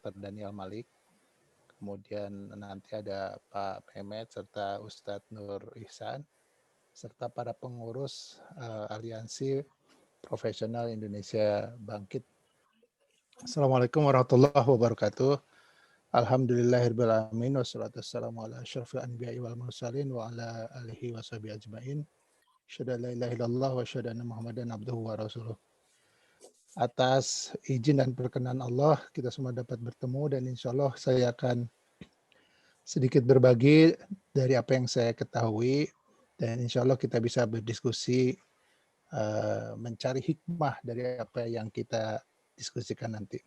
Dr. Daniel Malik. Kemudian nanti ada Pak Mehmet serta Ustadz Nur Ihsan, serta para pengurus Aliansi Profesional Indonesia Bangkit. Assalamualaikum warahmatullahi wabarakatuh. Alhamdulillahirabbil alamin wassalatu wassalamu ala asyrofil anbiya'i wal mursalin wa ala alihi washabihi ajmain. Asyhadu an la ilaha illallah wa asyhadu anna Muhammadan abduhu wa rasuluh. Atas izin dan perkenan Allah, kita semua dapat bertemu dan insya Allah saya akan sedikit berbagi dari apa yang saya ketahui dan insya Allah kita bisa berdiskusi mencari hikmah dari apa yang kita diskusikan nanti.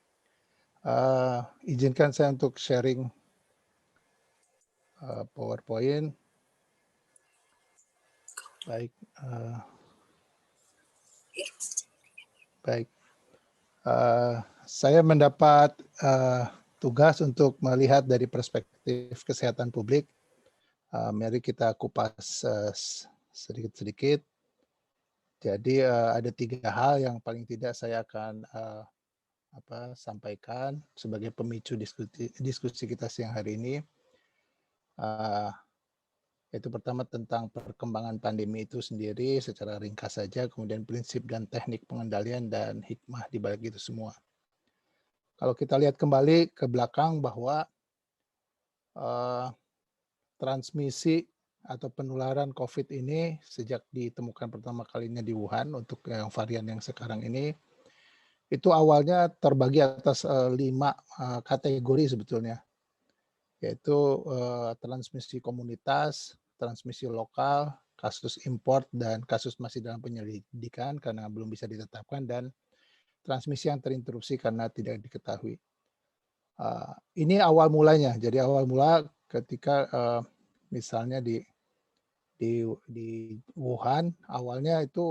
Izinkan saya untuk sharing PowerPoint. Baik. Baik. Saya mendapat tugas untuk melihat dari perspektif kesehatan publik. Mari kita kupas sedikit-sedikit. Jadi ada 3 hal yang paling tidak saya akan sampaikan sebagai pemicu diskusi kita siang hari ini. Yaitu pertama tentang perkembangan pandemi itu sendiri secara ringkas saja, kemudian prinsip dan teknik pengendalian dan hikmah di balik itu semua. Kalau kita lihat kembali ke belakang bahwa transmisi atau penularan COVID ini sejak ditemukan pertama kalinya di Wuhan untuk yang varian yang sekarang ini, itu awalnya terbagi atas 5 kategori sebetulnya, yaitu transmisi komunitas, transmisi lokal, kasus import, dan kasus masih dalam penyelidikan karena belum bisa ditetapkan, dan transmisi yang terinterupsi karena tidak diketahui. Ini awal mulanya. Jadi awal mula ketika misalnya di Wuhan awalnya itu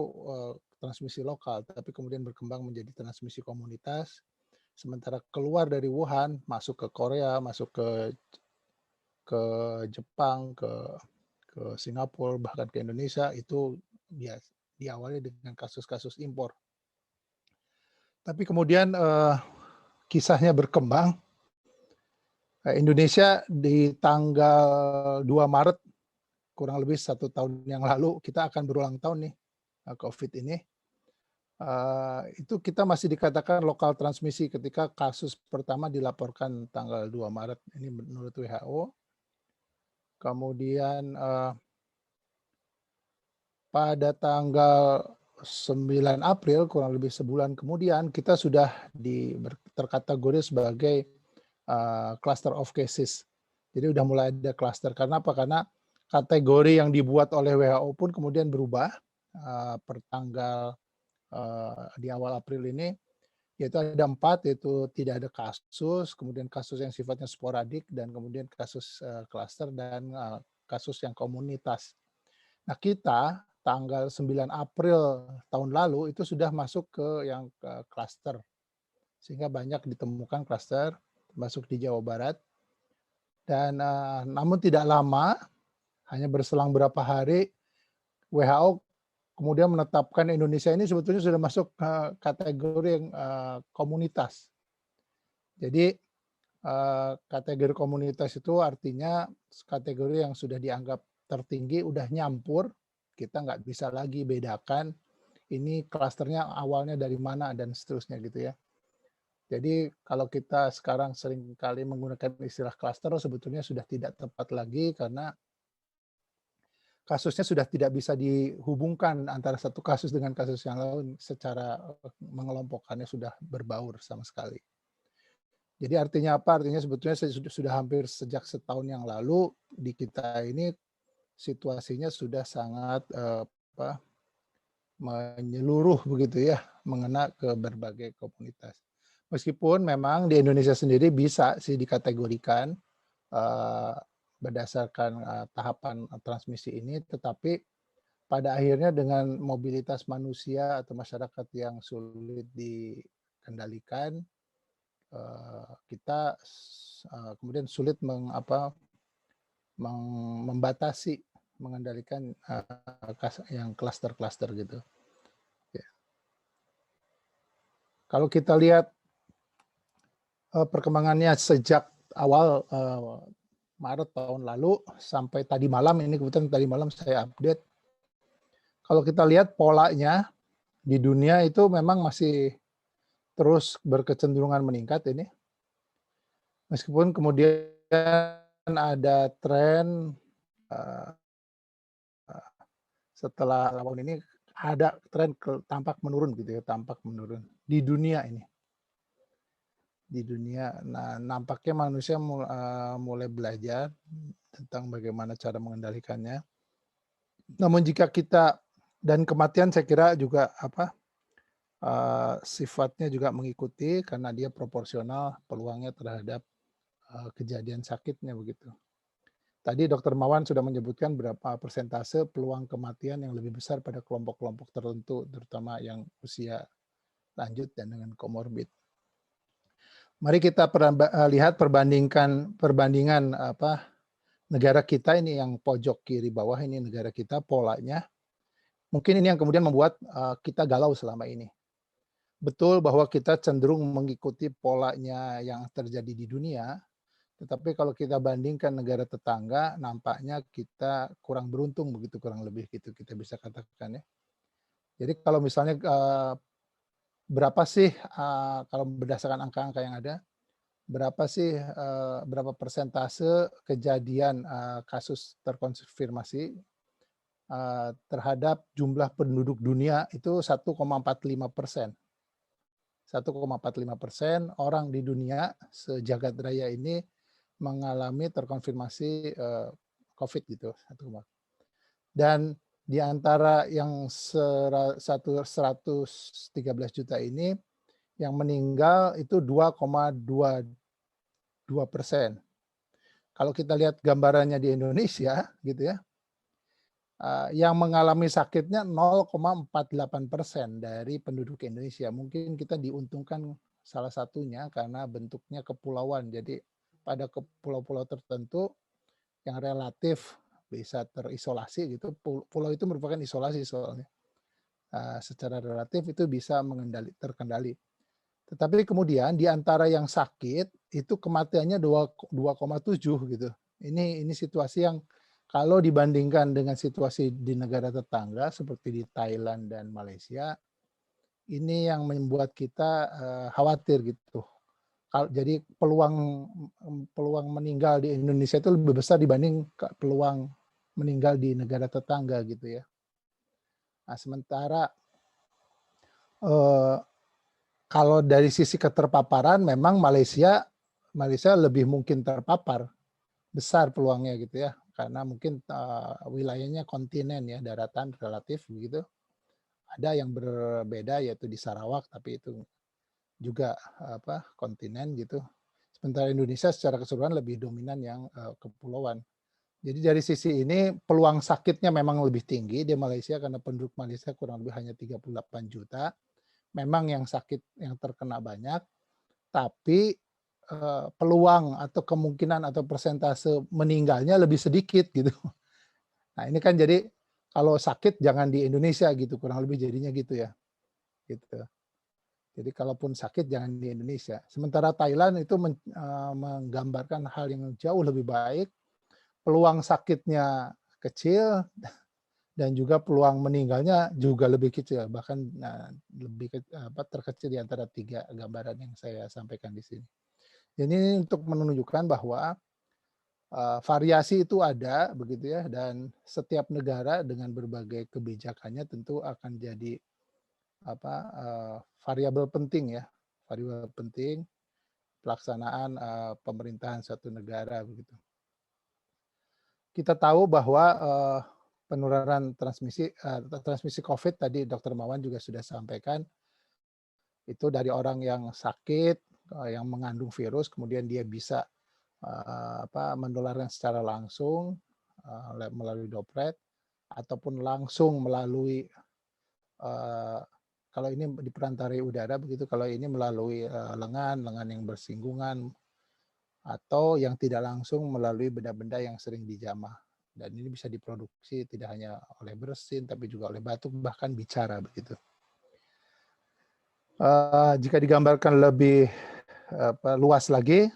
transmisi lokal, tapi kemudian berkembang menjadi transmisi komunitas. Sementara keluar dari Wuhan, masuk ke Korea, masuk ke Jepang, ke Singapura, bahkan ke Indonesia, itu diawali dengan kasus-kasus impor. Tapi kemudian kisahnya berkembang. Indonesia di tanggal 2 Maret, kurang lebih 1 tahun yang lalu, kita akan berulang tahun nih COVID ini. Itu kita masih dikatakan lokal transmisi ketika kasus pertama dilaporkan tanggal 2 Maret, ini menurut WHO. Kemudian pada tanggal 9 April, kurang lebih sebulan kemudian, kita sudah terkategori sebagai cluster of cases. Jadi udah mulai ada cluster. Karena apa? Karena kategori yang dibuat oleh WHO pun kemudian berubah per tanggal di awal April ini, yaitu ada 4, yaitu tidak ada kasus, kemudian kasus yang sifatnya sporadik, dan kemudian kasus cluster dan kasus yang komunitas. Nah, kita tanggal 9 April tahun lalu itu sudah masuk ke yang cluster, sehingga banyak ditemukan cluster termasuk di Jawa Barat. Dan namun tidak lama, hanya berselang beberapa hari, WHO kemudian menetapkan Indonesia ini sebetulnya sudah masuk kategori yang komunitas. Jadi kategori komunitas itu artinya kategori yang sudah dianggap tertinggi, udah nyampur, kita nggak bisa lagi bedakan ini klasternya awalnya dari mana dan seterusnya gitu ya. Jadi kalau kita sekarang sering kali menggunakan istilah klaster, sebetulnya sudah tidak tepat lagi karena kasusnya sudah tidak bisa dihubungkan antara satu kasus dengan kasus yang lain, secara mengelompokkannya sudah berbaur sama sekali. Jadi artinya apa? Artinya sebetulnya sudah hampir sejak setahun yang lalu di kita ini situasinya sudah sangat menyeluruh begitu ya, mengena ke berbagai komunitas. Meskipun memang di Indonesia sendiri bisa sih dikategorikan berdasarkan tahapan transmisi ini, tetapi pada akhirnya dengan mobilitas manusia atau masyarakat yang sulit dikendalikan, kita kemudian sulit membatasi, mengendalikan yang klaster-klaster gitu. Ya. Kalau kita lihat perkembangannya sejak awal Maret tahun lalu sampai tadi malam, ini kebetulan tadi malam saya update. Kalau kita lihat polanya di dunia itu memang masih terus berkecenderungan meningkat ini. Meskipun kemudian ada tren setelah tahun ini ada tren tampak menurun gitu ya, tampak menurun di dunia ini. Di dunia. Nah, nampaknya manusia mulai belajar tentang bagaimana cara mengendalikannya. Namun jika kita dan kematian saya kira juga sifatnya juga mengikuti karena dia proporsional peluangnya terhadap kejadian sakitnya begitu. Tadi Dokter Mawan sudah menyebutkan berapa persentase peluang kematian yang lebih besar pada kelompok-kelompok tertentu, terutama yang usia lanjut dan dengan komorbid. Mari kita lihat perbandingan negara kita ini yang pojok kiri bawah ini negara kita polanya. Mungkin ini yang kemudian membuat kita galau selama ini. Betul bahwa kita cenderung mengikuti polanya yang terjadi di dunia, tetapi kalau kita bandingkan negara tetangga, nampaknya kita kurang beruntung begitu kurang lebih gitu kita bisa katakan ya. Jadi kalau misalnya berapa sih kalau berdasarkan angka-angka yang ada, berapa persentase kejadian kasus terkonfirmasi terhadap jumlah penduduk dunia itu 1,45%. 1,45% orang di dunia sejagat raya ini mengalami terkonfirmasi COVID gitu. Dan di antara yang 113 juta ini, yang meninggal itu 2,22%. Kalau kita lihat gambarannya di Indonesia, gitu ya, yang mengalami sakitnya 0,48% dari penduduk Indonesia. Mungkin kita diuntungkan salah satunya karena bentuknya kepulauan. Jadi pada pulau-pulau tertentu yang relatif bisa terisolasi gitu, pulau itu merupakan isolasi soalnya. Secara relatif itu bisa terkendali. Tetapi kemudian di antara yang sakit itu kematiannya 2,7 gitu. Ini situasi yang kalau dibandingkan dengan situasi di negara tetangga seperti di Thailand dan Malaysia, ini yang membuat kita khawatir gitu. Jadi peluang meninggal di Indonesia itu lebih besar dibanding peluang meninggal di negara tetangga gitu ya. Nah, sementara kalau dari sisi keterpaparan memang Malaysia lebih mungkin terpapar, besar peluangnya gitu ya, karena mungkin wilayahnya kontinen ya, daratan relatif begitu. Ada yang berbeda yaitu di Sarawak, tapi itu juga kontinen gitu. Sementara Indonesia secara keseluruhan lebih dominan yang kepulauan. Jadi dari sisi ini peluang sakitnya memang lebih tinggi di Malaysia karena penduduk Malaysia kurang lebih hanya 38 juta. Memang yang sakit yang terkena banyak, tapi peluang atau kemungkinan atau persentase meninggalnya lebih sedikit gitu. Nah ini kan jadi kalau sakit jangan di Indonesia gitu, kurang lebih jadinya gitu ya. Gitu. Jadi kalaupun sakit jangan di Indonesia. Sementara Thailand itu menggambarkan hal yang jauh lebih baik, peluang sakitnya kecil dan juga peluang meninggalnya juga lebih kecil, bahkan lebih terkecil di antara 3 gambaran yang saya sampaikan di sini. Jadi untuk menunjukkan bahwa variasi itu ada begitu ya, dan setiap negara dengan berbagai kebijakannya tentu akan jadi variabel penting ya, variabel penting pelaksanaan pemerintahan suatu negara begitu. Kita tahu bahwa penularan transmisi COVID tadi Dr. Mawan juga sudah sampaikan, itu dari orang yang sakit, yang mengandung virus, kemudian dia bisa menularkan secara langsung melalui droplet, ataupun langsung melalui kalau ini diperantarai udara begitu, kalau ini melalui lengan yang bersinggungan, atau yang tidak langsung melalui benda-benda yang sering dijamah. Dan ini bisa diproduksi tidak hanya oleh bersin, tapi juga oleh batuk, bahkan bicara begitu. Jika digambarkan lebih luas lagi,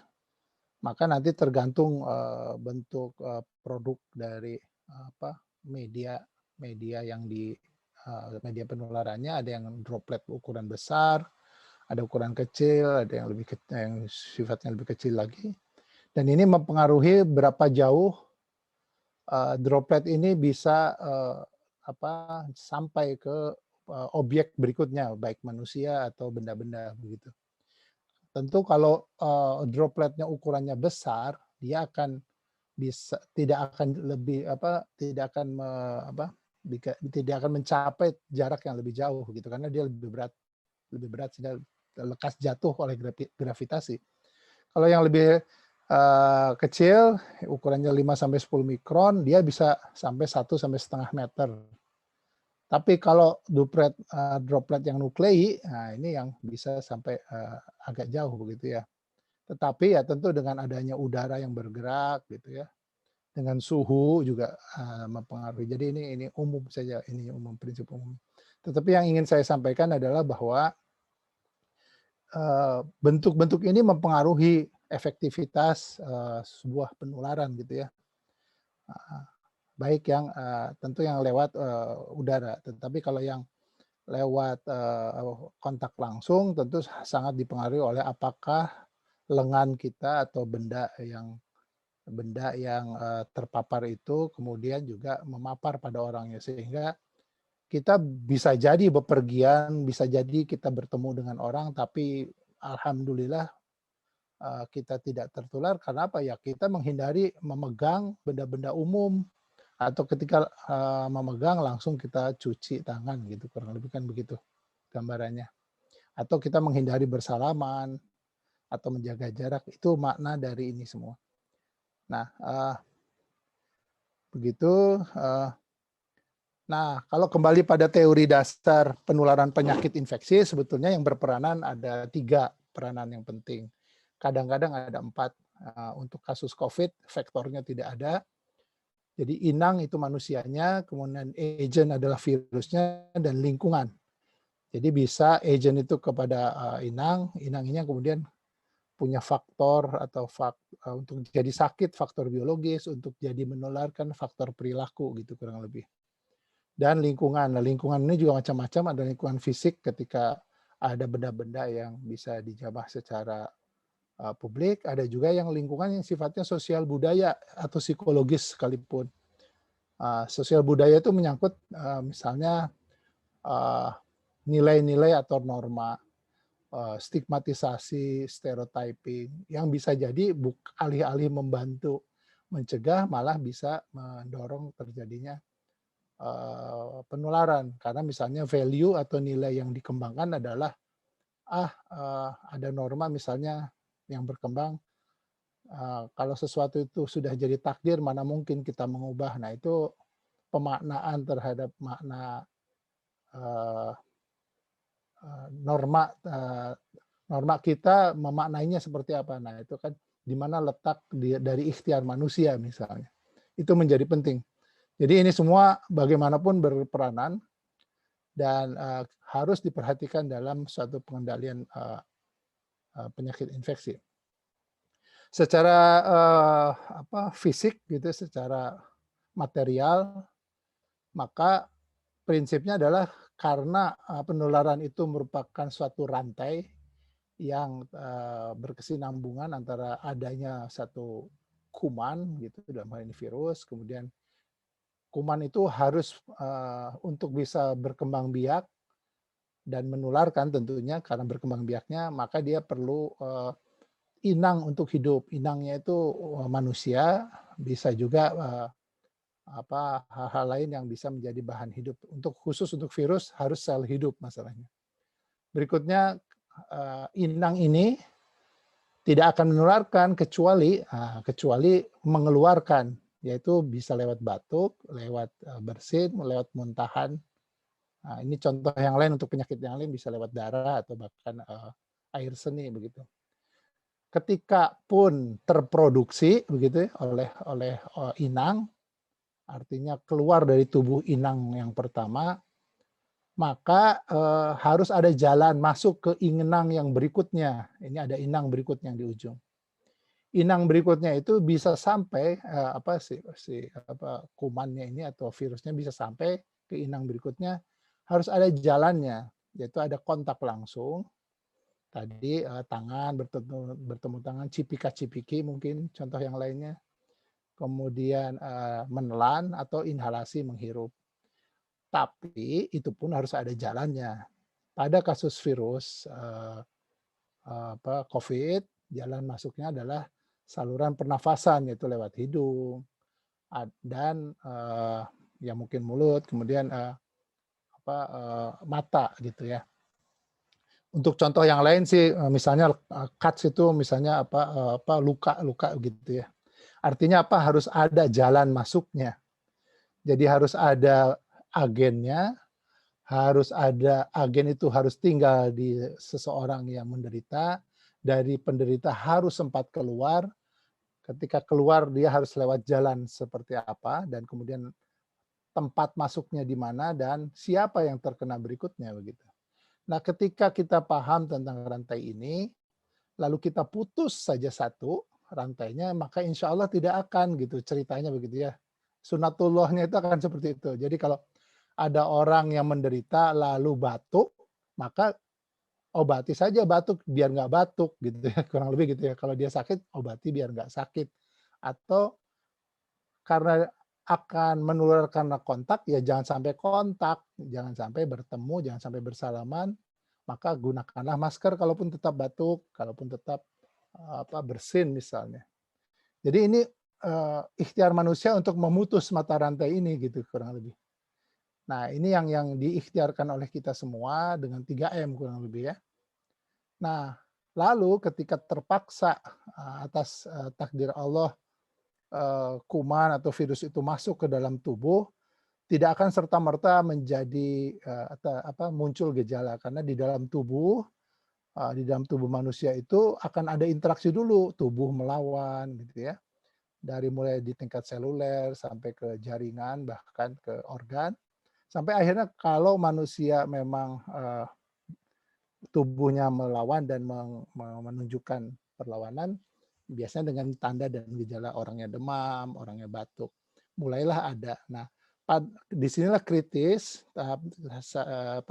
maka nanti tergantung bentuk produk dari media yang media penularannya. Ada yang droplet ukuran besar, ada ukuran kecil, ada yang yang sifatnya lebih kecil lagi. Dan ini mempengaruhi berapa jauh droplet ini bisa sampai ke objek berikutnya, baik manusia atau benda-benda begitu. Tentu kalau dropletnya ukurannya besar, dia akan tidak akan mencapai jarak yang lebih jauh gitu, karena dia lebih berat sehingga lekas jatuh oleh gravitasi. Kalau yang lebih kecil, ukurannya 5-10 mikron, dia bisa sampai 1-1,5 meter. Tapi kalau droplet yang nuklei, nah ini yang bisa sampai agak jauh begitu ya. Tetapi ya tentu dengan adanya udara yang bergerak gitu ya, dengan suhu juga mempengaruhi. Jadi ini umum saja, ini prinsip umum. Tetapi yang ingin saya sampaikan adalah bahwa bentuk-bentuk ini mempengaruhi efektivitas sebuah penularan gitu ya. Baik yang tentu yang lewat udara, tetapi kalau yang lewat kontak langsung tentu sangat dipengaruhi oleh apakah lengan kita atau benda yang terpapar itu kemudian juga memapar pada orangnya, sehingga kita bisa jadi bepergian, bisa jadi kita bertemu dengan orang, tapi alhamdulillah kita tidak tertular. Karena apa ya? Kita menghindari memegang benda-benda umum, atau ketika memegang langsung kita cuci tangan gitu, kurang lebih kan begitu gambarannya. Atau kita menghindari bersalaman atau menjaga jarak, itu makna dari ini semua. Nah, begitu. Nah, kalau kembali pada teori dasar penularan penyakit infeksi, sebetulnya yang berperanan ada 3 peranan yang penting. Kadang-kadang ada 4. Untuk kasus COVID, vektornya tidak ada. Jadi inang itu manusianya, kemudian agent adalah virusnya, dan lingkungan. Jadi bisa agent itu kepada inang ini kemudian punya faktor atau untuk jadi sakit, faktor biologis, untuk jadi menularkan faktor perilaku gitu kurang lebih. Dan lingkungan. Nah, lingkungan ini juga macam-macam, ada lingkungan fisik ketika ada benda-benda yang bisa dijamah secara publik, ada juga yang lingkungan yang sifatnya sosial budaya atau psikologis sekalipun. Sosial budaya itu menyangkut misalnya nilai-nilai atau norma, stigmatisasi, stereotyping, yang bisa jadi alih-alih membantu mencegah malah bisa mendorong terjadinya penularan. Karena misalnya value atau nilai yang dikembangkan adalah ada norma misalnya yang berkembang, kalau sesuatu itu sudah jadi takdir, mana mungkin kita mengubah. Nah, itu pemaknaan terhadap makna norma kita memaknainya seperti apa. Nah, itu kan di mana letak dari ikhtiar manusia misalnya. Itu menjadi penting. Jadi ini semua bagaimanapun berperanan dan harus diperhatikan dalam suatu pengendalian penyakit infeksi. Secara fisik gitu, secara material, maka prinsipnya adalah karena penularan itu merupakan suatu rantai yang berkesinambungan antara adanya satu kuman gitu, dalam hal ini virus, kemudian kuman itu harus untuk bisa berkembang biak dan menularkan tentunya, karena berkembang biaknya maka dia perlu inang untuk hidup. Inangnya itu manusia, bisa juga hal-hal lain yang bisa menjadi bahan hidup. Khusus untuk virus harus sel hidup masalahnya. Berikutnya, inang ini tidak akan menularkan kecuali mengeluarkan, yaitu bisa lewat batuk, lewat bersin, lewat muntahan. Nah, ini contoh yang lain. Untuk penyakit yang lain bisa lewat darah atau bahkan air seni begitu. Ketika pun terproduksi begitu oleh inang, artinya keluar dari tubuh inang yang pertama, maka harus ada jalan masuk ke inang yang berikutnya. Ini ada inang berikutnya yang di ujung. Inang berikutnya itu bisa sampai kumannya ini atau virusnya bisa sampai ke inang berikutnya, harus ada jalannya, yaitu ada kontak langsung. Tadi tangan bertemu tangan, cipika-cipiki mungkin contoh yang lainnya. Kemudian menelan atau inhalasi menghirup. Tapi itu pun harus ada jalannya. Pada kasus virus COVID, jalan masuknya adalah saluran pernafasan, yaitu lewat hidung dan ya mungkin mulut, kemudian mata gitu ya. Untuk contoh yang lain sih, misalnya cuts itu misalnya luka-luka gitu ya. Artinya apa? Harus ada jalan masuknya. Jadi harus ada agennya, agen itu harus tinggal di seseorang yang menderita, dari penderita harus sempat keluar, ketika keluar dia harus lewat jalan seperti apa, dan kemudian tempat masuknya di mana, dan siapa yang terkena berikutnya begitu. Nah, ketika kita paham tentang rantai ini, lalu kita putus saja satu rantainya, maka insya Allah tidak akan gitu ceritanya begitu ya. Sunatullahnya itu akan seperti itu. Jadi kalau ada orang yang menderita lalu batuk, maka obati saja batuk biar nggak batuk gitu ya, kurang lebih gitu ya. Kalau dia sakit, obati biar nggak sakit. Atau karena akan menular karena kontak, ya jangan sampai kontak, jangan sampai bertemu, jangan sampai bersalaman, maka gunakanlah masker kalaupun tetap batuk, kalaupun tetap bersin misalnya. Jadi ini ikhtiar manusia untuk memutus mata rantai ini gitu kurang lebih. Nah, ini yang diikhtiarkan oleh kita semua dengan 3M kurang lebih ya. Nah, lalu ketika terpaksa atas takdir Allah kuman atau virus itu masuk ke dalam tubuh, tidak akan serta-merta menjadi muncul gejala, karena di dalam tubuh manusia itu akan ada interaksi dulu, tubuh melawan gitu ya. Dari mulai di tingkat seluler sampai ke jaringan bahkan ke organ, sampai akhirnya kalau manusia memang tubuhnya melawan dan menunjukkan perlawanan, biasanya dengan tanda dan gejala orangnya demam, orangnya batuk, mulailah ada. Nah, disinilah kritis,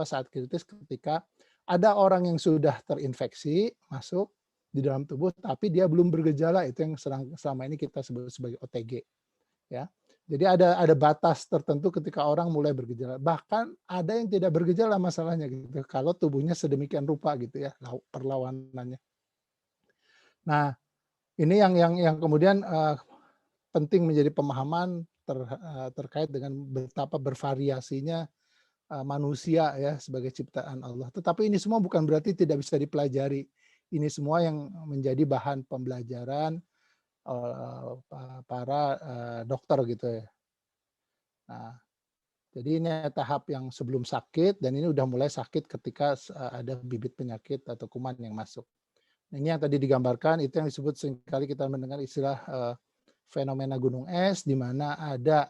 saat kritis ketika ada orang yang sudah terinfeksi masuk di dalam tubuh, tapi dia belum bergejala, itu yang selama ini kita sebut sebagai OTG, ya. Jadi ada batas tertentu ketika orang mulai bergejala. Bahkan ada yang tidak bergejala masalahnya gitu. Kalau tubuhnya sedemikian rupa gitu ya perlawanannya. Nah, ini yang kemudian penting menjadi pemahaman terkait dengan betapa bervariasinya manusia ya sebagai ciptaan Allah. Tetapi ini semua bukan berarti tidak bisa dipelajari. Ini semua yang menjadi bahan pembelajaran para dokter gitu ya. Nah, jadi ini tahap yang sebelum sakit, dan ini udah mulai sakit ketika ada bibit penyakit atau kuman yang masuk. Ini yang tadi digambarkan, itu yang disebut seringkali kita mendengar istilah fenomena gunung es, di mana ada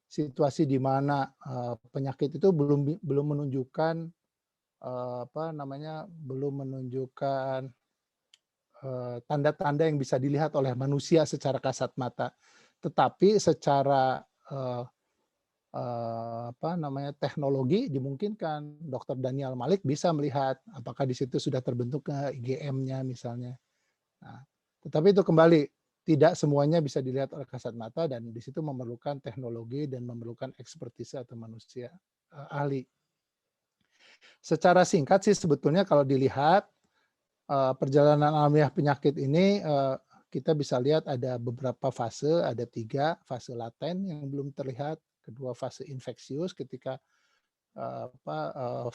situasi di mana penyakit itu belum menunjukkan belum menunjukkan tanda-tanda yang bisa dilihat oleh manusia secara kasat mata, tetapi secara teknologi dimungkinkan Dr. Daniel Malik bisa melihat apakah di situ sudah terbentuk IgM-nya misalnya. Nah, tetapi itu kembali tidak semuanya bisa dilihat oleh kasat mata, dan di situ memerlukan teknologi dan memerlukan ekspertise atau manusia ahli. Secara singkat sih sebetulnya kalau dilihat perjalanan alamiah penyakit ini, kita bisa lihat ada beberapa fase, ada 3 fase laten yang belum terlihat, kedua fase infeksius ketika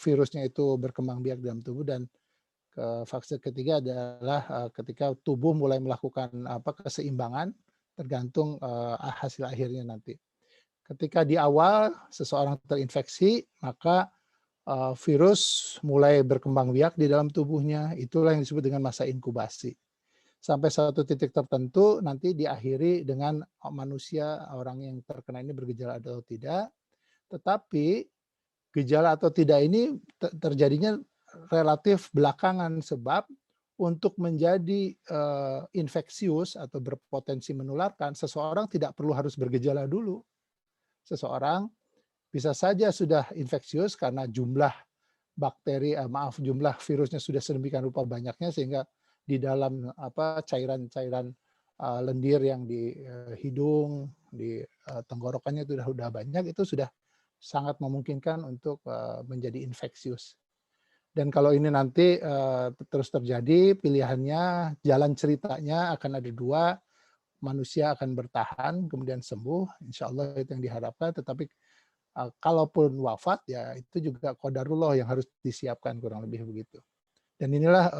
virusnya itu berkembang biak dalam tubuh, dan fase ketiga adalah ketika tubuh mulai melakukan keseimbangan tergantung hasil akhirnya nanti. Ketika di awal seseorang terinfeksi, maka virus mulai berkembang biak di dalam tubuhnya, itulah yang disebut dengan masa inkubasi. Sampai satu titik tertentu nanti diakhiri dengan manusia, orang yang terkena ini bergejala atau tidak. Tetapi gejala atau tidak ini terjadinya relatif belakangan, sebab untuk menjadi infeksius atau berpotensi menularkan, seseorang tidak perlu harus bergejala dulu. Seseorang bisa saja sudah infeksius karena jumlah jumlah virusnya sudah sedemikian rupa banyaknya sehingga di dalam cairan-cairan lendir yang di hidung, di tenggorokannya itu sudah banyak, itu sudah sangat memungkinkan untuk menjadi infeksius. Dan kalau ini nanti terus terjadi, pilihannya, jalan ceritanya akan ada dua, manusia akan bertahan, kemudian sembuh, insya Allah itu yang diharapkan, tetapi kalaupun wafat, ya itu juga qadarullah yang harus disiapkan, kurang lebih begitu. Dan inilah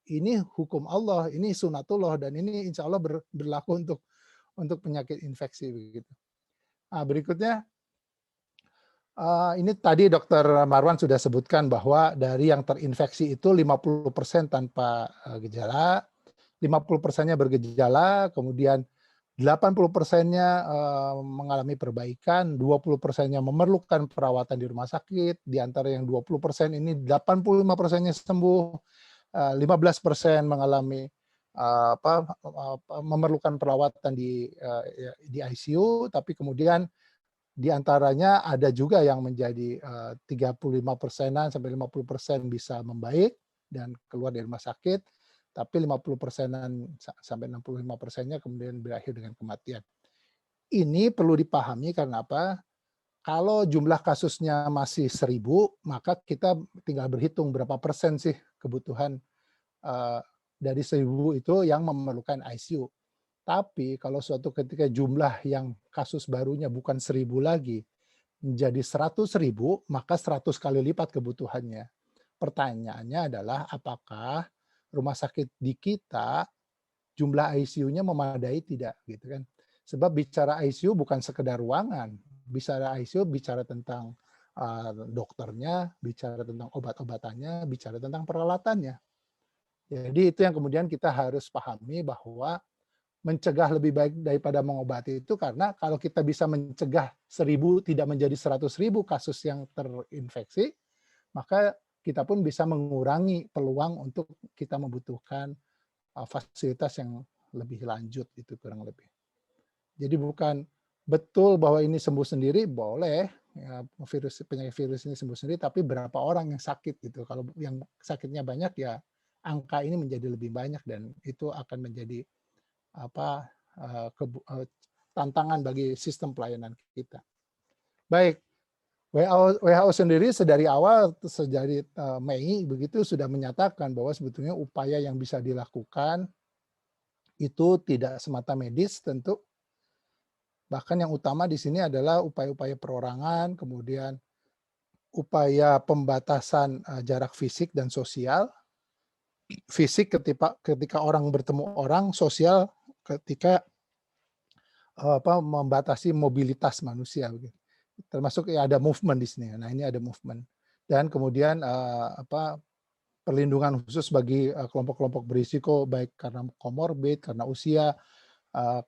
ini hukum Allah, ini sunatullah, dan ini insya Allah berlaku untuk penyakit infeksi begitu. Nah, berikutnya ini tadi Dokter Marwan sudah sebutkan bahwa dari yang terinfeksi itu 50% tanpa gejala, 50%-nya bergejala, kemudian 80%-nya mengalami perbaikan, 20%-nya memerlukan perawatan di rumah sakit, di antara yang 20% ini 85%-nya sembuh, 15% mengalami memerlukan perawatan di ICU, tapi kemudian di antaranya ada juga yang menjadi 35%-an sampai 50% bisa membaik dan keluar dari rumah sakit, tapi 50%-an sampai 65%-nya kemudian berakhir dengan kematian. Ini perlu dipahami karena apa? Kalau jumlah kasusnya masih 1.000, maka kita tinggal berhitung berapa persen sih kebutuhan dari 1.000 itu yang memerlukan ICU. Tapi kalau suatu ketika jumlah yang kasus barunya bukan 1.000 lagi, menjadi 100.000, maka 100 kali lipat kebutuhannya. Pertanyaannya adalah apakah rumah sakit di kita jumlah ICU-nya memadai tidak, gitu kan? Sebab bicara ICU bukan sekedar ruangan, bicara ICU bicara tentang dokternya, bicara tentang obat-obatannya, bicara tentang peralatannya. Jadi itu yang kemudian kita harus pahami bahwa mencegah lebih baik daripada mengobati itu, karena kalau kita bisa mencegah 1.000 tidak menjadi 100.000 kasus yang terinfeksi, maka kita pun bisa mengurangi peluang untuk kita membutuhkan fasilitas yang lebih lanjut, itu kurang lebih. Jadi bukan betul bahwa ini sembuh sendiri, boleh ya, penyakit virus ini sembuh sendiri, tapi berapa orang yang sakit gitu. Kalau yang sakitnya banyak, ya angka ini menjadi lebih banyak dan itu akan menjadi tantangan bagi sistem pelayanan kita. Baik, WHO sendiri sedari awal, sejak Mei begitu sudah menyatakan bahwa sebetulnya upaya yang bisa dilakukan itu tidak semata medis tentu. Bahkan yang utama di sini adalah upaya-upaya perorangan, kemudian upaya pembatasan jarak fisik dan sosial. Fisik ketika orang bertemu orang, sosial ketika membatasi mobilitas manusia, termasuk ya ada movement di sini. Nah ini ada movement dan kemudian perlindungan khusus bagi kelompok-kelompok berisiko baik karena komorbid, karena usia,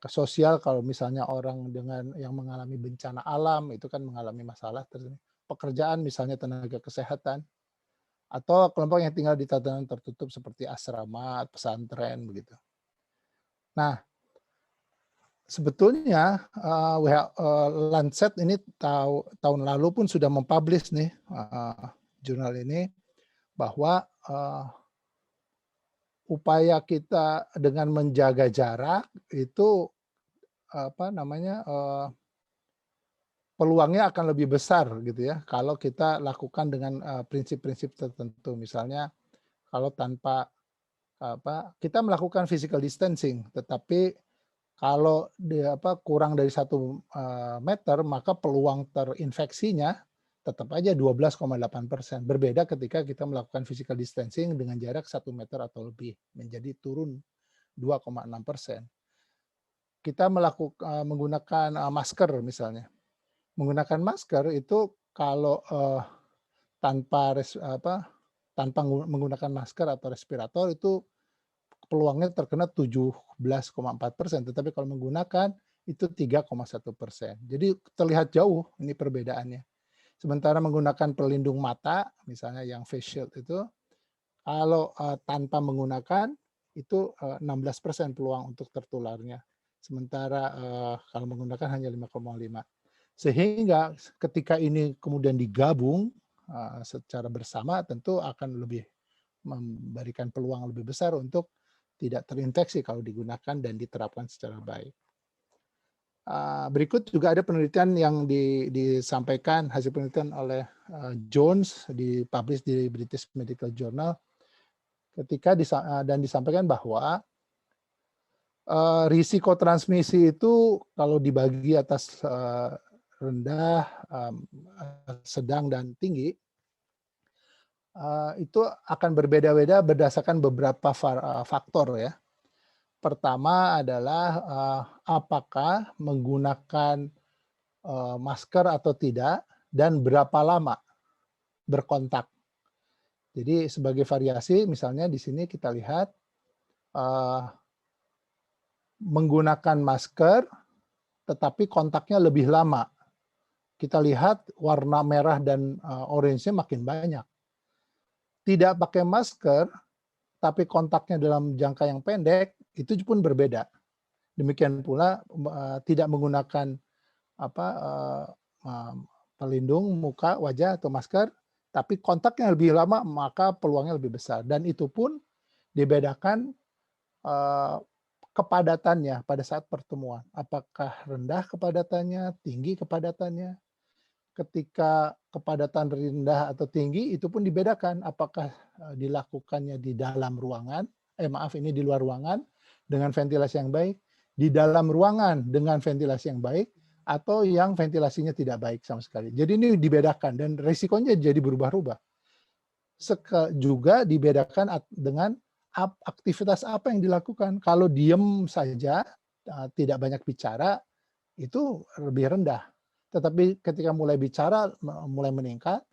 sosial kalau misalnya orang dengan yang mengalami bencana alam itu kan mengalami masalah pekerjaan misalnya tenaga kesehatan, atau kelompok yang tinggal di tatanan tertutup seperti asrama, pesantren begitu. Nah, sebetulnya Lancet ini tahun lalu pun sudah mempublish nih jurnal ini bahwa upaya kita dengan menjaga jarak itu peluangnya akan lebih besar gitu ya kalau kita lakukan dengan prinsip-prinsip tertentu. Misalnya kalau tanpa kita melakukan physical distancing, tetapi kalau kurang dari 1 meter, maka peluang terinfeksinya tetap aja 12,8%. Berbeda ketika kita melakukan physical distancing dengan jarak 1 meter atau lebih, menjadi turun 2,6%. Kita menggunakan masker misalnya. Menggunakan masker itu kalau tanpa menggunakan masker atau respirator itu peluangnya terkena 17,4%, tetapi kalau menggunakan itu 3,1%. Jadi terlihat jauh ini perbedaannya. Sementara menggunakan pelindung mata, misalnya yang face shield itu, kalau tanpa menggunakan itu 16% peluang untuk tertularnya. Sementara kalau menggunakan hanya 5,5. Sehingga ketika ini kemudian digabung secara bersama tentu akan lebih memberikan peluang lebih besar untuk tidak terinfeksi kalau digunakan dan diterapkan secara baik. Berikut juga ada penelitian yang disampaikan, hasil penelitian oleh Jones, dipublish di British Medical Journal, ketika dan disampaikan bahwa risiko transmisi itu kalau dibagi atas rendah, sedang, dan tinggi, itu akan berbeda-beda berdasarkan beberapa faktor ya. Pertama adalah apakah menggunakan masker atau tidak dan berapa lama berkontak. Jadi sebagai variasi misalnya di sini kita lihat menggunakan masker tetapi kontaknya lebih lama. Kita lihat warna merah dan orange-nya makin banyak. Tidak pakai masker tapi kontaknya dalam jangka yang pendek itu pun berbeda. Demikian pula tidak menggunakan pelindung muka, wajah atau masker, tapi kontaknya lebih lama maka peluangnya lebih besar. Dan itu pun dibedakan kepadatannya pada saat pertemuan. Apakah rendah kepadatannya, tinggi kepadatannya. Ketika kepadatan rendah atau tinggi itu pun dibedakan apakah dilakukannya di dalam ruangan, ini di luar ruangan dengan ventilasi yang baik, di dalam ruangan dengan ventilasi yang baik, atau yang ventilasinya tidak baik sama sekali. Jadi ini dibedakan dan risikonya jadi berubah-ubah. Juga dibedakan dengan aktivitas apa yang dilakukan. Kalau diem saja, tidak banyak bicara, itu lebih rendah. Tetapi ketika mulai bicara, mulai meningkat.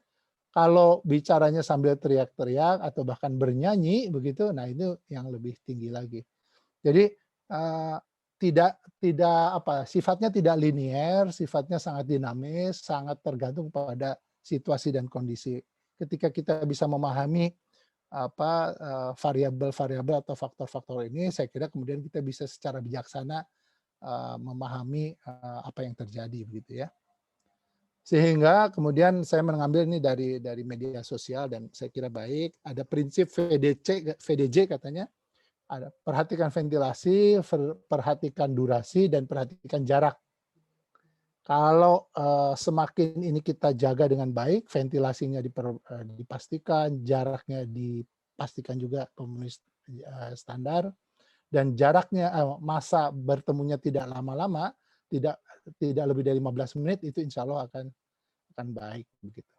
Kalau bicaranya sambil teriak-teriak atau bahkan bernyanyi, begitu, nah itu yang lebih tinggi lagi. Jadi sifatnya tidak linier, sifatnya sangat dinamis, sangat tergantung pada situasi dan kondisi. Ketika kita bisa memahami variabel-variabel atau faktor-faktor ini, saya kira kemudian kita bisa secara bijaksana memahami apa yang terjadi, begitu ya. Sehingga kemudian saya mengambil ini dari media sosial dan saya kira baik. Ada prinsip VDJ katanya. Ada perhatikan ventilasi, perhatikan durasi, dan perhatikan jarak. Kalau semakin ini kita jaga dengan baik, ventilasinya dipastikan, jaraknya dipastikan juga memenuhi standar, dan jaraknya masa bertemunya tidak lama-lama, tidak lebih dari 15 menit, itu insya Allah akan baik begitu.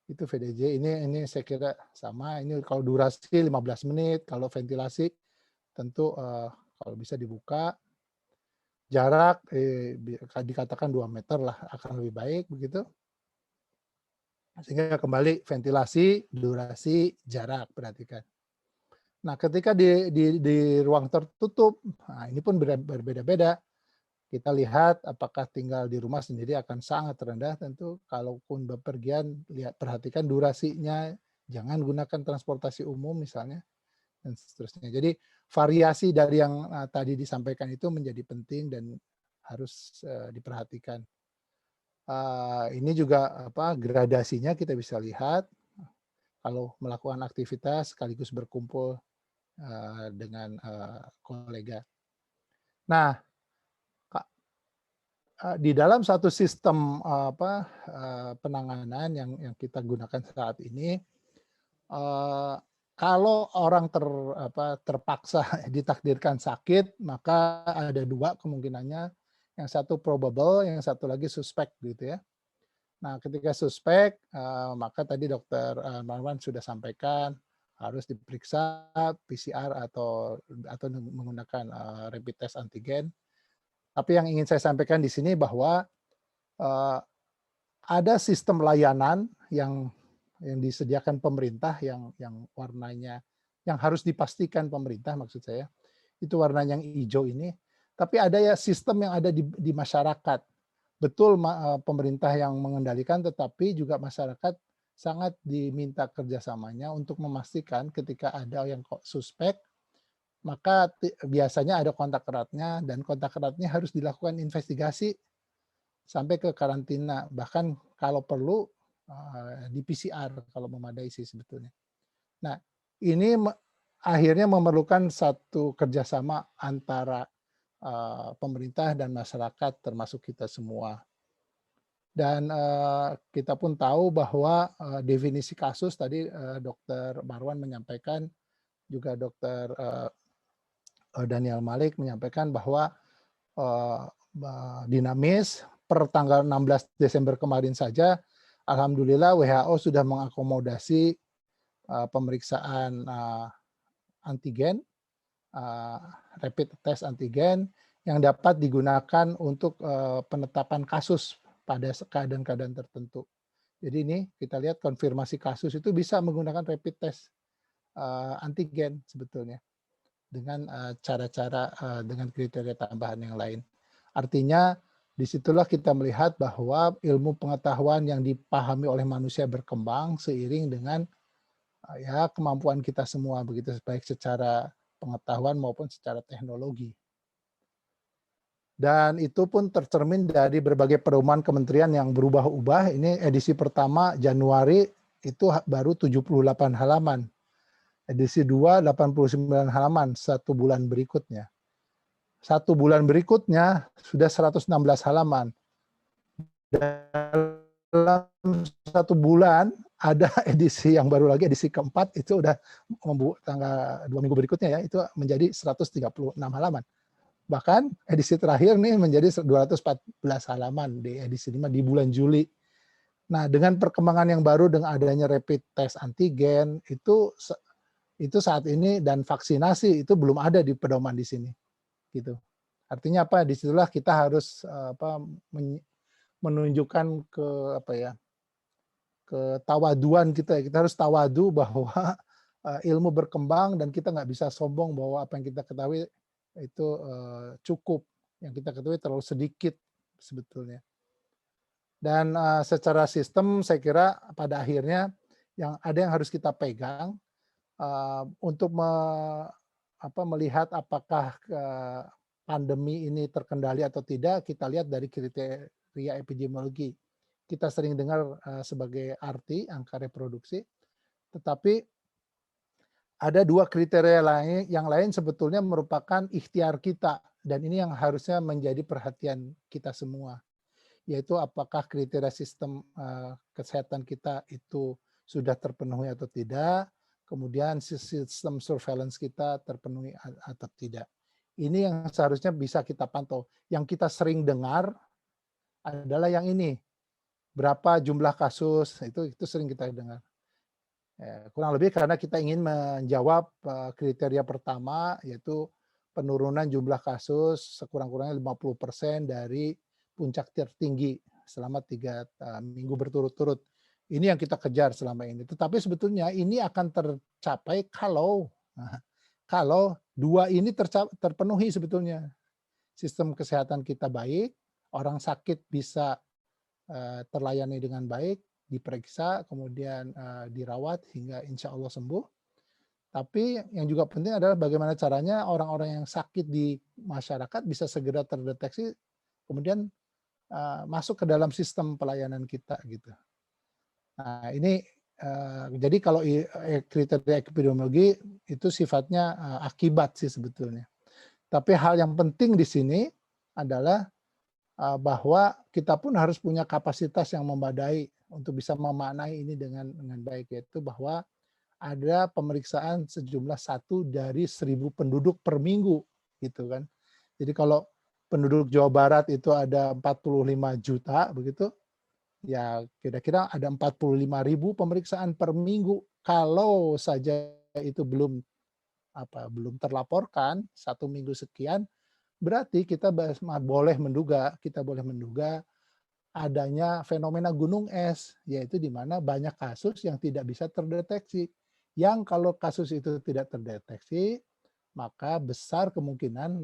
Itu VDJ, ini saya kira sama. Ini kalau durasi 15 menit, kalau ventilasi tentu kalau bisa dibuka. Jarak dikatakan 2 meter lah akan lebih baik begitu. Sehingga kembali ventilasi, durasi, jarak, perhatikan. Nah, ketika di ruang tertutup, nah ini pun berbeda-beda. Kita lihat apakah tinggal di rumah sendiri akan sangat rendah tentu. Kalaupun bepergian, perhatikan durasinya, jangan gunakan transportasi umum misalnya, dan seterusnya. Jadi variasi dari yang tadi disampaikan itu menjadi penting dan harus diperhatikan. Ini juga gradasinya kita bisa lihat kalau melakukan aktivitas sekaligus berkumpul dengan kolega. Nah, di dalam satu sistem penanganan yang kita gunakan saat ini, kalau orang terpaksa ditakdirkan sakit, maka ada 2 kemungkinannya. Yang satu probable, yang satu lagi suspek gitu ya. Nah, ketika suspek, maka tadi Dokter Marwan sudah sampaikan harus diperiksa PCR atau menggunakan rapid test antigen. Tapi yang ingin saya sampaikan di sini bahwa ada sistem layanan yang disediakan pemerintah yang warnanya yang harus dipastikan pemerintah, maksud saya itu warnanya yang hijau ini. Tapi ada ya sistem yang ada di masyarakat betul pemerintah yang mengendalikan, tetapi juga masyarakat sangat diminta kerjasamanya untuk memastikan ketika ada yang kok suspek, maka biasanya ada kontak eratnya dan kontak eratnya harus dilakukan investigasi sampai ke karantina, bahkan kalau perlu di PCR kalau memadai sih sebetulnya. Nah, ini akhirnya memerlukan satu kerjasama antara pemerintah dan masyarakat termasuk kita semua. Dan kita pun tahu bahwa definisi kasus tadi Dokter Marwan menyampaikan, juga Dokter Daniel Malik menyampaikan bahwa eh, dinamis. Per tanggal 16 Desember kemarin saja, alhamdulillah WHO sudah mengakomodasi pemeriksaan antigen, rapid test antigen yang dapat digunakan untuk penetapan kasus pada keadaan-keadaan tertentu. Jadi ini kita lihat konfirmasi kasus itu bisa menggunakan rapid test antigen sebetulnya dengan cara-cara dengan kriteria tambahan yang lain. Artinya disitulah kita melihat bahwa ilmu pengetahuan yang dipahami oleh manusia berkembang seiring dengan ya kemampuan kita semua begitu, baik secara pengetahuan maupun secara teknologi. Dan itu pun tercermin dari berbagai pedoman kementerian yang berubah-ubah. Ini edisi pertama Januari itu baru 78 halaman. Edisi 2 89 halaman satu bulan berikutnya. Satu bulan berikutnya sudah 116 halaman. Dalam satu bulan ada edisi yang baru lagi, edisi keempat itu udah tanggal 2 minggu berikutnya ya, itu menjadi 136 halaman. Bahkan edisi terakhir nih menjadi 214 halaman di edisi 5 di bulan Juli. Nah, dengan perkembangan yang baru dengan adanya rapid test antigen itu saat ini dan vaksinasi itu belum ada di pedoman di sini. Gitu. Artinya apa? Disitulah kita harus menunjukkan ke ketawaduan kita. Kita harus tawadu bahwa ilmu berkembang dan kita nggak bisa sombong bahwa apa yang kita ketahui itu cukup. Yang kita ketahui terlalu sedikit sebetulnya. Dan secara sistem saya kira pada akhirnya yang ada yang harus kita pegang untuk melihat apakah pandemi ini terkendali atau tidak, kita lihat dari kriteria epidemiologi. Kita sering dengar sebagai RT, angka reproduksi, tetapi ada dua kriteria lain yang lain sebetulnya merupakan ikhtiar kita, dan ini yang harusnya menjadi perhatian kita semua, yaitu apakah kriteria sistem kesehatan kita itu sudah terpenuhi atau tidak, kemudian sistem surveillance kita terpenuhi atau tidak. Ini yang seharusnya bisa kita pantau. Yang kita sering dengar adalah yang ini, berapa jumlah kasus, itu sering kita dengar. Kurang lebih karena kita ingin menjawab kriteria pertama, yaitu penurunan jumlah kasus sekurang-kurangnya 50% dari puncak tertinggi selama 3 minggu berturut-turut. Ini yang kita kejar selama ini. Tetapi sebetulnya ini akan tercapai kalau dua ini terpenuhi sebetulnya. Sistem kesehatan kita baik, orang sakit bisa terlayani dengan baik, diperiksa, kemudian dirawat hingga insya Allah sembuh. Tapi yang juga penting adalah bagaimana caranya orang-orang yang sakit di masyarakat bisa segera terdeteksi, kemudian masuk ke dalam sistem pelayanan kita gitu. Nah ini jadi kalau kriteria epidemiologi itu sifatnya akibat sih sebetulnya. Tapi hal yang penting di sini adalah bahwa kita pun harus punya kapasitas yang memadai untuk bisa memaknai ini dengan baik, yaitu bahwa ada pemeriksaan sejumlah 1 dari 1.000 penduduk per minggu gitu kan. Jadi kalau penduduk Jawa Barat itu ada 45 juta begitu, ya kira-kira ada 45.000 pemeriksaan per minggu. Kalau saja itu belum terlaporkan 1 minggu sekian, berarti kita boleh menduga adanya fenomena gunung es, yaitu di mana banyak kasus yang tidak bisa terdeteksi. Yang kalau kasus itu tidak terdeteksi, maka besar kemungkinan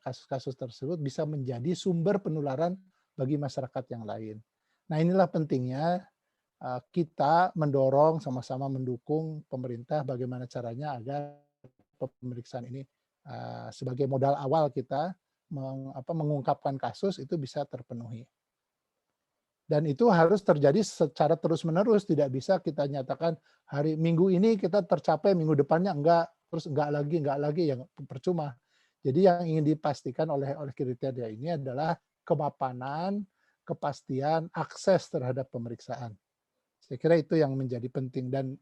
kasus-kasus tersebut bisa menjadi sumber penularan bagi masyarakat yang lain. Nah, inilah pentingnya kita mendorong, sama-sama mendukung pemerintah bagaimana caranya agar pemeriksaan ini sebagai modal awal kita mengungkapkan kasus itu bisa terpenuhi. Dan itu harus terjadi secara terus-menerus, tidak bisa kita nyatakan hari Minggu ini kita tercapai, minggu depannya enggak, terus enggak lagi, yang percuma. Jadi yang ingin dipastikan oleh kriteria ini adalah kemapanan, kepastian, akses terhadap pemeriksaan. Saya kira itu yang menjadi penting dan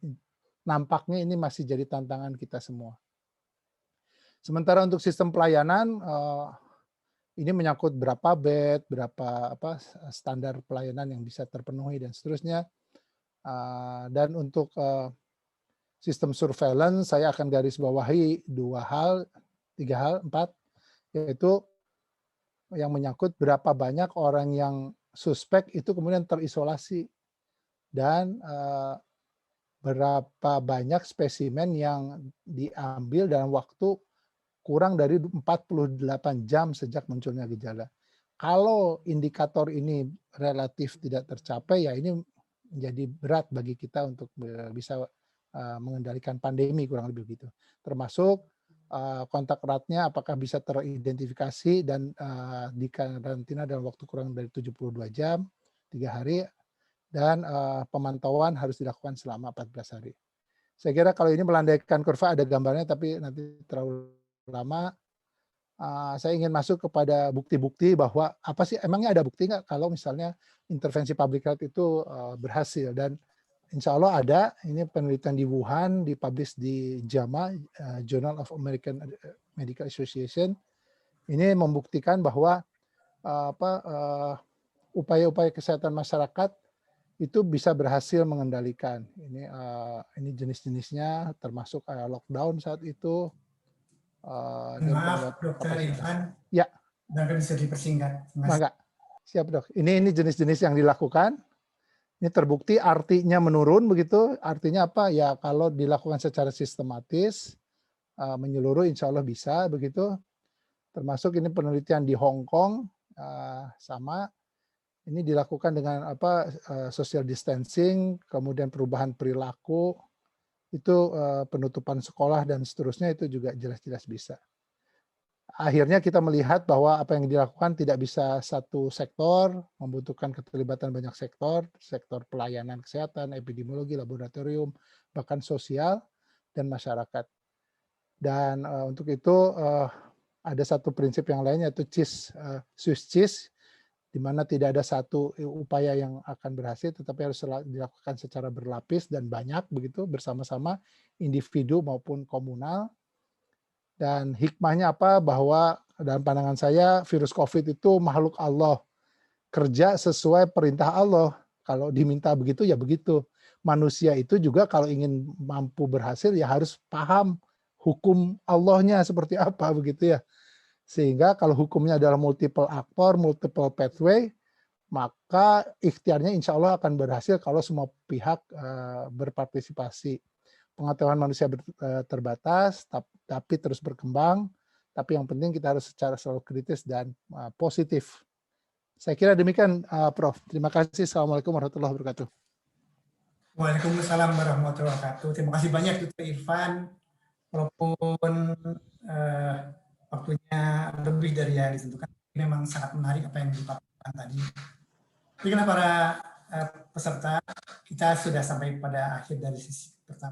nampaknya ini masih jadi tantangan kita semua. Sementara untuk sistem pelayanan, ini menyangkut berapa bed, berapa standar pelayanan yang bisa terpenuhi dan seterusnya. Dan untuk sistem surveillance saya akan garis bawahi 4, yaitu yang menyangkut berapa banyak orang yang suspek itu kemudian terisolasi dan berapa banyak spesimen yang diambil dalam waktu kurang dari 48 jam sejak munculnya gejala. Kalau indikator ini relatif tidak tercapai, ya ini menjadi berat bagi kita untuk bisa mengendalikan pandemi, kurang lebih begitu. Termasuk kontak eratnya apakah bisa teridentifikasi dan dikarantina dalam waktu kurang dari 72 jam, 3 hari, dan pemantauan harus dilakukan selama 14 hari. Saya kira kalau ini melandaikan kurva, ada gambarnya tapi nanti terlalu lama. Saya ingin masuk kepada bukti-bukti bahwa apa sih, emangnya ada bukti nggak kalau misalnya intervensi public health itu berhasil, dan insya Allah ada. Ini penelitian di Wuhan, dipublish di JAMA, Journal of American Medical Association. Ini membuktikan bahwa upaya-upaya kesehatan masyarakat itu bisa berhasil mengendalikan. Ini jenis-jenisnya, termasuk lockdown saat itu. Maaf, Dokter Irfan. Ya. Dan bisa dipersingkat. Enggak. Siap, Dok. Ini jenis-jenis yang dilakukan. Ini terbukti artinya menurun begitu. Artinya apa? Ya kalau dilakukan secara sistematis, menyeluruh insya Allah bisa begitu. Termasuk ini penelitian di Hong Kong, sama. Ini dilakukan dengan social distancing, kemudian perubahan perilaku, itu penutupan sekolah dan seterusnya, itu juga jelas-jelas bisa. Akhirnya kita melihat bahwa apa yang dilakukan tidak bisa satu sektor, membutuhkan keterlibatan banyak sektor pelayanan kesehatan, epidemiologi, laboratorium, bahkan sosial, dan masyarakat. Dan untuk itu ada satu prinsip yang lain, yaitu Swiss cheese, di mana tidak ada satu upaya yang akan berhasil, tetapi harus dilakukan secara berlapis dan banyak begitu, bersama-sama, individu maupun komunal. Dan hikmahnya apa? Bahwa dalam pandangan saya virus COVID itu makhluk Allah, kerja sesuai perintah Allah. Kalau diminta begitu ya begitu. Manusia itu juga kalau ingin mampu berhasil ya harus paham hukum Allahnya seperti apa begitu ya. Sehingga kalau hukumnya adalah multiple aktor, multiple pathway, maka ikhtiarnya insya Allah akan berhasil kalau semua pihak berpartisipasi. Pengetahuan manusia terbatas, tapi terus berkembang. Tapi yang penting kita harus secara selalu kritis dan positif. Saya kira demikian, Prof. Terima kasih. Assalamualaikum warahmatullahi wabarakatuh. Waalaikumsalam warahmatullahi wabarakatuh. Terima kasih banyak, Dr. Irfan. Walaupun waktunya lebih dari yang ditentukan, memang sangat menarik apa yang dipaparkan tadi. Baiklah para peserta, kita sudah sampai pada akhir dari sesi pertama.